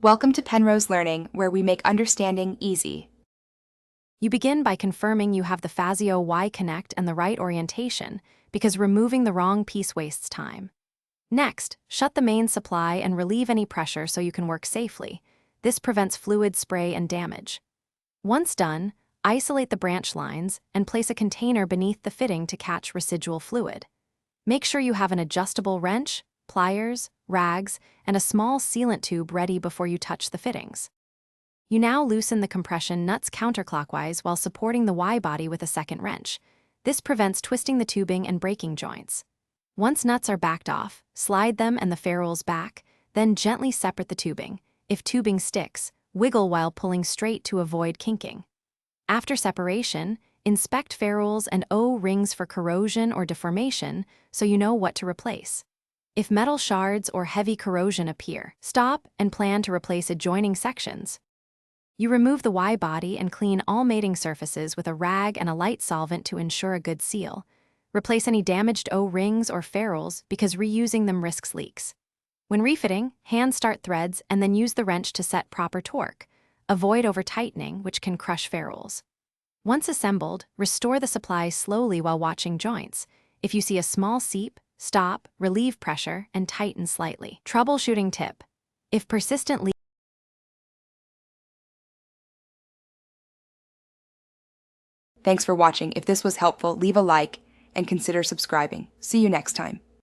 Welcome to Penrose Learning, where we make understanding easy. You begin by confirming you have the Fazzio Y-Connect and the right orientation, because removing the wrong piece wastes time. Next, shut the main supply and relieve any pressure so you can work safely. This prevents fluid spray and damage. Once done, isolate the branch lines and place a container beneath the fitting to catch residual fluid. Make sure you have an adjustable wrench, pliers, rags, and a small sealant tube ready before you touch the fittings. You now loosen the compression nuts counterclockwise while supporting the Y-body with a second wrench. This prevents twisting the tubing and breaking joints. Once nuts are backed off, slide them and the ferrules back, then gently separate the tubing. If tubing sticks, wiggle while pulling straight to avoid kinking. After separation, inspect ferrules and O-rings for corrosion or deformation so you know what to replace. If metal shards or heavy corrosion appear, stop and plan to replace adjoining sections. You remove the Y-body and clean all mating surfaces with a rag and a light solvent to ensure a good seal. Replace any damaged O-rings or ferrules because reusing them risks leaks. When refitting, hand start threads and then use the wrench to set proper torque. Avoid over-tightening, which can crush ferrules. Once assembled, restore the supply slowly while watching joints. If you see a small seep, stop, relieve pressure, and tighten slightly. Troubleshooting tip: if persistent leaks. Thanks for watching. If this was helpful, leave a like and consider subscribing. See you next time.